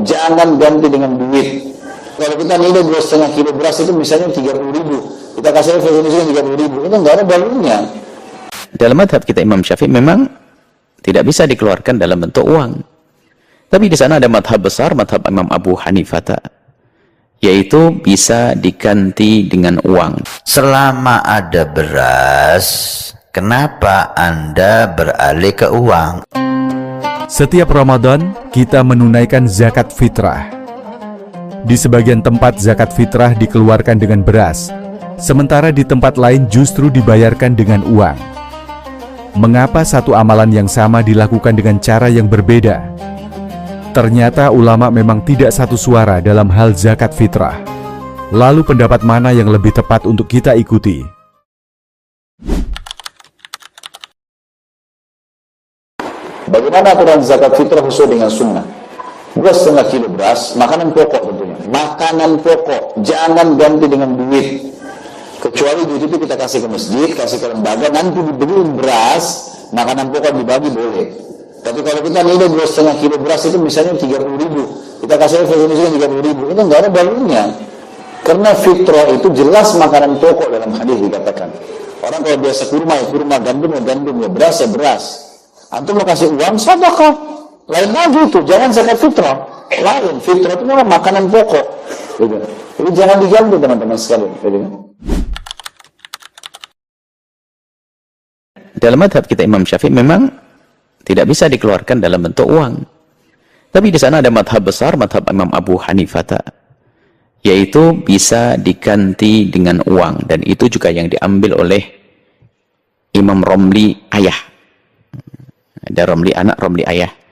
jangan ganti dengan duit. Kalau kita nilai 2,5 kilo beras itu misalnya 30.000, kita kasih Indonesia 30.000, itu nggak ada dalilnya. Dalam madhab kita Imam Syafi'i memang tidak bisa dikeluarkan dalam bentuk uang. Tapi di sana ada madhab besar, madhab Imam Abu Hanifah, yaitu bisa diganti dengan uang. Selama ada beras, kenapa Anda beralih ke uang? Setiap Ramadan, kita menunaikan zakat fitrah. Di sebagian tempat zakat fitrah dikeluarkan dengan beras, sementara di tempat lain justru dibayarkan dengan uang. Mengapa satu amalan yang sama dilakukan dengan cara yang berbeda? Ternyata ulama memang tidak satu suara dalam hal zakat fitrah. Lalu pendapat mana yang lebih tepat untuk kita ikuti? Bagaimana aturan zakat fitrah sesuai dengan sunnah? 2,5 kilo beras, makanan pokok tentunya. Makanan pokok, jangan ganti dengan duit. Kecuali duit itu kita kasih ke masjid, kasih ke lembaga, nanti dibeliin beras, makanan pokok dibagi boleh. Tapi kalau kita nilai 2,5 kilo beras itu misalnya 30.000, kita kasih Indonesia 30.000, itu nggak ada dalilnya. Karena fitrah itu jelas makanan pokok dalam hadis dikatakan. Orang kalau biasa kurma ya kurma, gandum ya gandum, ya beras ya beras. Antum mau kasih uang, sedekah. Lain lagi itu, jangan zakat fitrah. Lain, fitrah itu memang makanan pokok. Jadi jangan diganti teman-teman sekalian. Dalam madhab kita Imam Syafi'i memang tidak bisa dikeluarkan dalam bentuk uang. Tapi di sana ada madhab besar, madhab Imam Abu Hanifah, yaitu bisa diganti dengan uang. Dan itu juga yang diambil oleh Imam Romli ayah. Ada Romli anak, Romli ayah.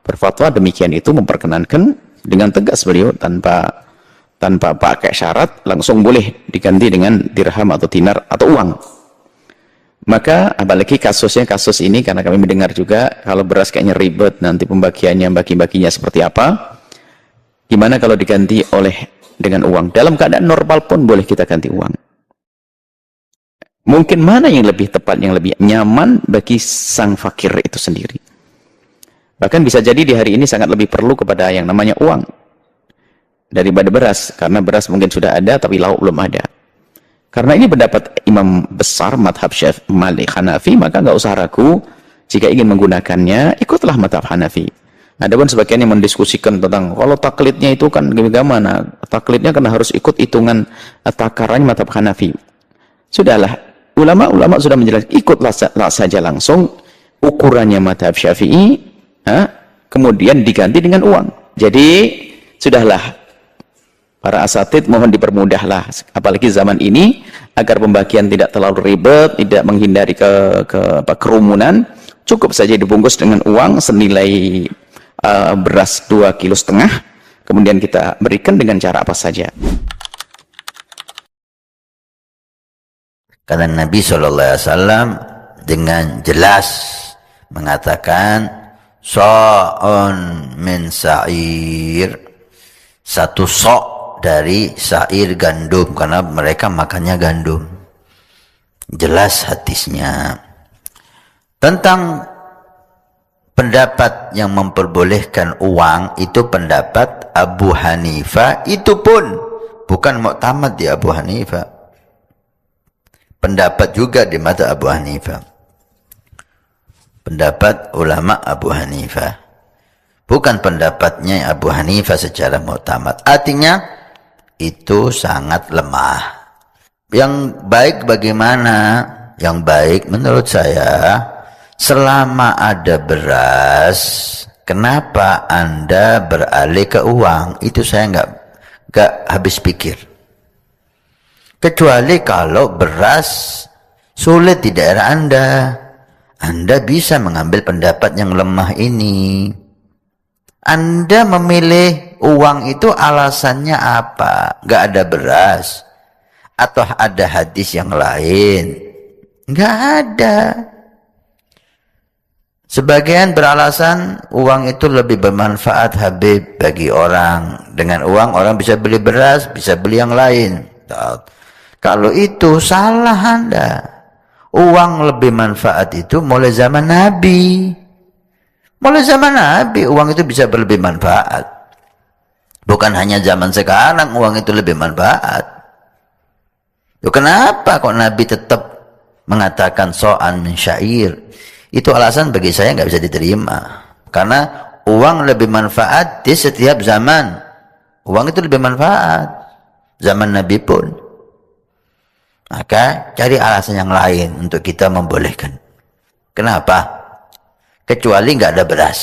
Berfatwa demikian itu memperkenankan dengan tegas beliau tanpa pakai syarat, langsung boleh diganti dengan dirham atau dinar atau uang. Maka apalagi kasus ini, karena kami mendengar juga kalau beras kayaknya ribet nanti pembagiannya, bagi-baginya seperti apa, gimana kalau diganti dengan uang? Dalam keadaan normal pun boleh kita ganti uang. Mungkin mana yang lebih tepat, yang lebih nyaman bagi sang fakir itu sendiri. Bahkan bisa jadi di hari ini sangat lebih perlu kepada yang namanya uang daripada beras, karena beras mungkin sudah ada tapi lauk belum ada. Karena ini pendapat imam besar madhab Syafi'i Malik Hanafi, maka nggak usah ragu jika ingin menggunakannya, ikutlah madhab Hanafi. Adapun sebagian yang mendiskusikan tentang kalau taklidnya itu kan bagaimana, taklidnya kan harus ikut hitungan takarannya madhab Hanafi. Sudahlah, ulama sudah menjelaskan, ikutlah saja langsung ukurannya madhab Syafi'i. Kemudian diganti dengan uang. Jadi sudahlah, para asatid mohon dipermudahlah, apalagi zaman ini, agar pembagian tidak terlalu ribet, tidak menghindari kerumunan. Cukup saja dibungkus dengan uang senilai beras 2,5 kilo, kemudian kita berikan dengan cara apa saja. Karena Nabi SAW dengan jelas mengatakan so'un min sa'ir, satu sok dari sa'ir gandum, karena mereka makannya gandum. Jelas hadisnya. Tentang pendapat yang memperbolehkan uang, itu pendapat Abu Hanifah, itu pun bukan muktamad di Abu Hanifah. Pendapat juga di mata Abu Hanifah. Pendapat ulama Abu Hanifah, bukan pendapatnya Abu Hanifah secara muktamad. Artinya itu sangat lemah. Yang baik bagaimana? Yang baik menurut saya, selama ada beras, kenapa Anda beralih ke uang? Itu saya nggak habis pikir. Kecuali kalau beras sulit di daerah Anda bisa mengambil pendapat yang lemah ini. Anda memilih uang itu alasannya apa? Nggak ada beras? Atau ada hadis yang lain? Nggak ada. Sebagian beralasan uang itu lebih bermanfaat, Habib, bagi orang. Dengan uang orang bisa beli beras, bisa beli yang lain. Kalau itu salah Anda. Uang lebih manfaat itu mulai zaman Nabi. Mulai zaman Nabi uang itu bisa berlebih manfaat. Bukan hanya zaman sekarang uang itu lebih manfaat. Kenapa kok Nabi tetap mengatakan so'an min syair? Itu alasan bagi saya nggak bisa diterima. Karena uang lebih manfaat di setiap zaman. Uang itu lebih manfaat. Zaman Nabi pun. Maka cari alasan yang lain untuk kita membolehkan. Kenapa? Kecuali nggak ada beras.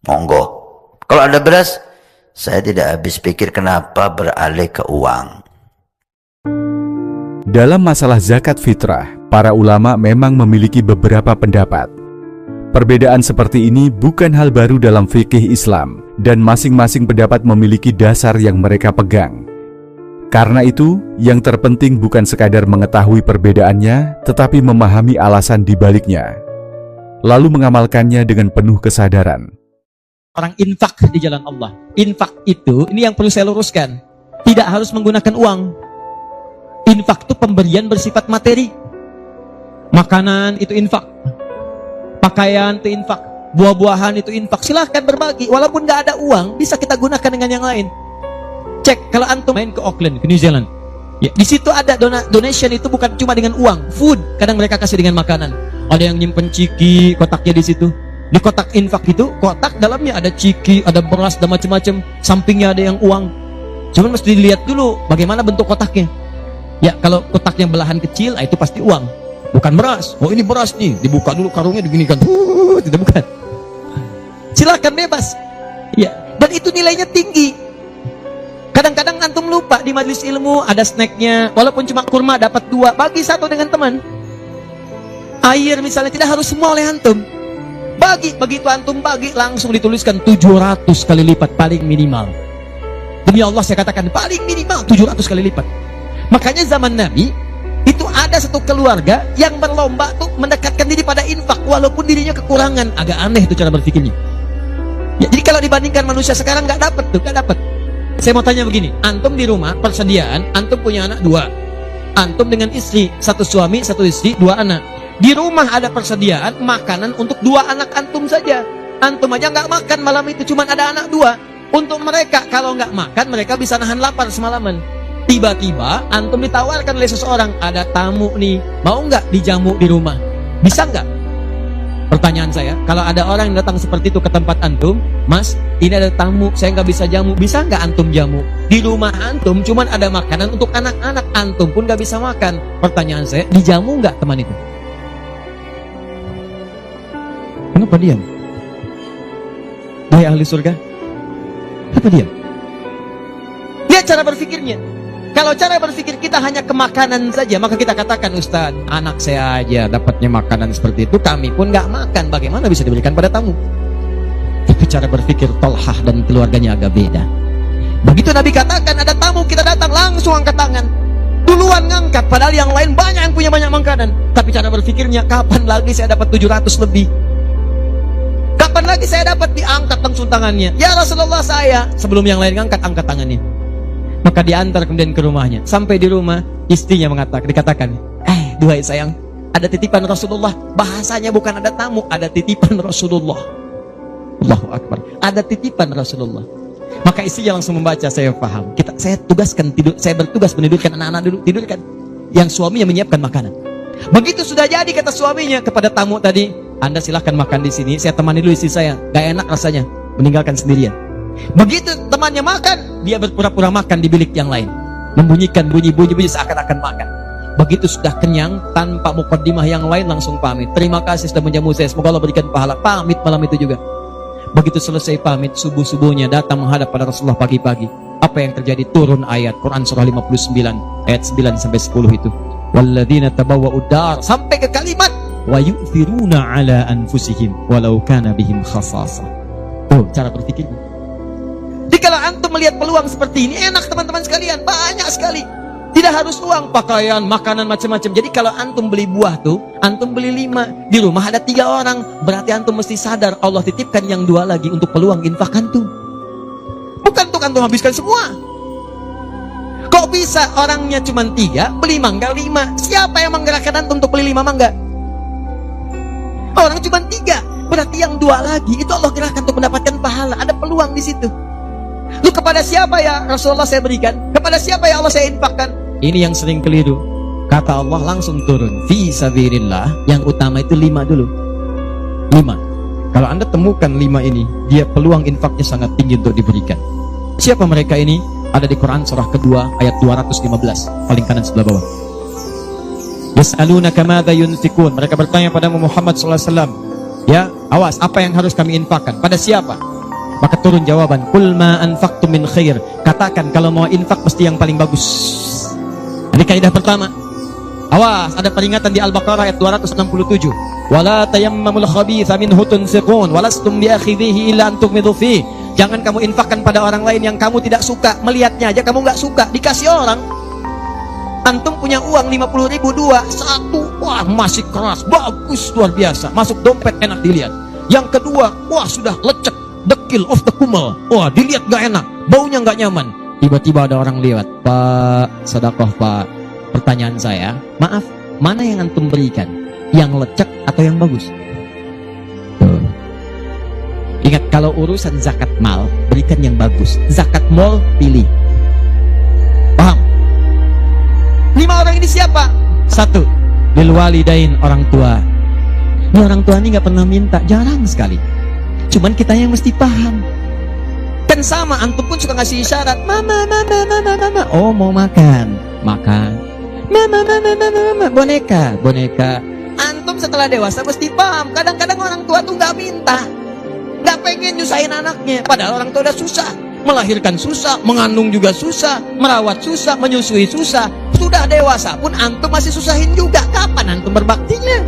Monggo. Kalau ada beras, saya tidak habis pikir kenapa beralih ke uang. Dalam masalah zakat fitrah, para ulama memang memiliki beberapa pendapat. Perbedaan seperti ini bukan hal baru dalam fikih Islam, dan masing-masing pendapat memiliki dasar yang mereka pegang. Karena itu, yang terpenting bukan sekadar mengetahui perbedaannya, tetapi memahami alasan di baliknya, lalu mengamalkannya dengan penuh kesadaran. Orang infak di jalan Allah. Infak itu, ini yang perlu saya luruskan, tidak harus menggunakan uang. Infak itu pemberian bersifat materi. Makanan itu infak. Pakaian itu infak. Buah-buahan itu infak. Silahkan berbagi. Walaupun nggak ada uang, bisa kita gunakan dengan yang lain. Cek, kalau antum main ke Auckland, ke New Zealand. Ya, di situ ada donation itu bukan cuma dengan uang. Food, kadang mereka kasih dengan makanan. Ada yang nyimpen ciki, kotaknya di situ. Di kotak infak itu, kotak dalamnya ada ciki, ada beras, dan macam-macam. Sampingnya ada yang uang. Cuman mesti dilihat dulu bagaimana bentuk kotaknya. Ya, kalau kotaknya belahan kecil, itu pasti uang, bukan beras. Oh, ini beras nih, dibuka dulu karungnya, diginikan, tidak, bukan. Silakan bebas. Ya, dan itu nilainya tinggi. Kadang-kadang antum lupa di majelis ilmu ada snacknya, walaupun cuma kurma dapat 2, bagi 1 dengan teman. Air misalnya tidak harus semua oleh antum. Bagi, begitu antum bagi langsung dituliskan 700 kali lipat paling minimal. Demi Allah saya katakan paling minimal 700 kali lipat. Makanya zaman Nabi itu ada satu keluarga yang berlomba tuh mendekatkan diri pada infak walaupun dirinya kekurangan. Agak aneh itu cara berpikirnya. Ya, jadi kalau dibandingkan manusia sekarang nggak dapat tuh, nggak dapat. Saya mau tanya begini, antum di rumah persediaan, antum punya anak 2, antum dengan istri, 1 suami 1 istri 2 anak. Di rumah ada persediaan makanan untuk 2 anak antum saja. Antum aja nggak makan malam itu, cuma ada anak 2. Untuk mereka kalau nggak makan mereka bisa nahan lapar semalaman. Tiba-tiba antum ditawarkan oleh seseorang, ada tamu nih, mau nggak dijamu di rumah? Bisa nggak? Pertanyaan saya, kalau ada orang yang datang seperti itu ke tempat antum, Mas, ini ada tamu, saya nggak bisa jamu, bisa nggak antum jamu? Di rumah antum cuman ada makanan untuk anak-anak, antum pun nggak bisa makan. Pertanyaan saya, dijamu nggak teman itu? Kenapa diam? Wahai ahli surga, kenapa diam? Lihat cara berpikirnya. Kalau cara berpikir kita hanya ke makanan saja, maka kita katakan, Ustaz, anak saya aja dapatnya makanan seperti itu, kami pun nggak makan, bagaimana bisa diberikan pada tamu? Tapi cara berpikir Tolhah dan keluarganya agak beda. Begitu Nabi katakan ada tamu, kita datang langsung angkat tangan, duluan ngangkat, padahal yang lain banyak yang punya banyak makanan. Tapi cara berpikirnya, kapan lagi saya dapat 700 lebih? Kapan lagi saya dapat? Diangkat langsung tangannya. Ya Rasulullah, saya. Sebelum yang lain ngangkat, angkat tangannya. Maka diantar kemudian ke rumahnya. Sampai di rumah, istrinya dikatakan, duhai sayang, ada titipan Rasulullah. Bahasanya bukan ada tamu, ada titipan Rasulullah. Allahu Akbar. Ada titipan Rasulullah. Maka istrinya langsung membaca, saya paham. Saya bertugas menidurkan anak-anak dulu, tidurkan. Yang suaminya menyiapkan makanan. Begitu sudah jadi, kata suaminya kepada tamu tadi, Anda silahkan makan di sini, saya temani dulu istri saya. Gak enak rasanya meninggalkan sendirian. Begitu temannya makan, dia berpura-pura makan di bilik yang lain, membunyikan bunyi-bunyi seakan-akan makan. Begitu sudah kenyang, tanpa mukaddimah yang lain langsung pamit. Terima kasih sudah menjamu saya, semoga Allah berikan pahala. Pamit malam itu juga. Begitu selesai pamit, subuh-subuhnya datang menghadap pada Rasulullah pagi-pagi. Apa yang terjadi? Turun ayat Quran surah 59 ayat 9 sampai 10 itu. Walladzina tabawwa'ud dar, sampai ke kalimat wa yu'thiruna ala anfusihim walau kana bihim khasasah. Oh, cara berpikirnya. Jadi kalau antum melihat peluang seperti ini, enak teman-teman sekalian, banyak sekali. Tidak harus uang, pakaian, makanan, macam-macam. Jadi kalau antum beli buah tuh, antum beli 5, di rumah ada 3 orang, berarti antum mesti sadar Allah titipkan yang 2 lagi untuk peluang infak antum. Bukan untuk antum habiskan semua. Kok bisa orangnya cuma 3, beli mangga 5? Siapa yang menggerakkan antum untuk beli 5 mangga? Orang cuma 3, berarti yang 2 lagi itu Allah gerakkan untuk mendapatkan pahala. Ada peluang di situ. kepada siapa ya Rasulullah saya berikan? Kepada siapa ya Allah saya infakkan? Ini yang sering keliru. Kata Allah langsung turun, fi sabilillah, yang utama itu 5 dulu. 5. Kalau Anda temukan 5 ini, dia peluang infaknya sangat tinggi untuk diberikan. Siapa mereka ini? Ada di Quran surah kedua ayat 215, paling kanan sebelah bawah. Yas'alunaka madza yunfikun. Mereka bertanya pada Muhammad sallallahu alaihi wasallam, ya, awas, apa yang harus kami infakkan? Pada siapa? Maka turun jawaban, qul ma anfaqtum min khair. Katakan kalau mau infak mesti yang paling bagus. Ini kaidah pertama. Awas, ada peringatan di Al-Baqarah ayat 267. Wala tayammamul khabitha minhu tunfiqun walastum biakhidhihi illa an tughmidu fi. Jangan kamu infakkan pada orang lain yang kamu tidak suka. Melihatnya aja kamu nggak suka, dikasih orang. Antum punya uang 50.000 dua, satu, wah masih keras, bagus, luar biasa, masuk dompet enak dilihat. Yang kedua, wah sudah lecek, dekil of the kumel, wah dilihat gak enak, baunya gak nyaman. Tiba-tiba ada orang lewat, Pak, sedekah Pak. Pertanyaan saya, maaf, mana yang antum berikan? Yang lecek atau yang bagus? Tuh. Ingat, kalau urusan zakat mal, berikan yang bagus. Zakat mal, pilih. Paham? 5 orang ini siapa? 1. Lil walidain, orang tua. Ini orang tua ini gak pernah minta, jarang sekali. Cuman kita yang mesti paham. Kan sama, antum pun suka ngasih isyarat, mama, mama, mama, mama. Oh, mau makan, makan. Mama, mama, mama, mama, boneka, boneka. Antum setelah dewasa mesti paham. Kadang-kadang orang tua tuh gak minta, gak pengen nyusahin anaknya. Padahal orang tua udah susah, melahirkan susah, mengandung juga susah, merawat susah, menyusui susah. Sudah dewasa pun antum masih susahin juga. Kapan antum berbaktinya?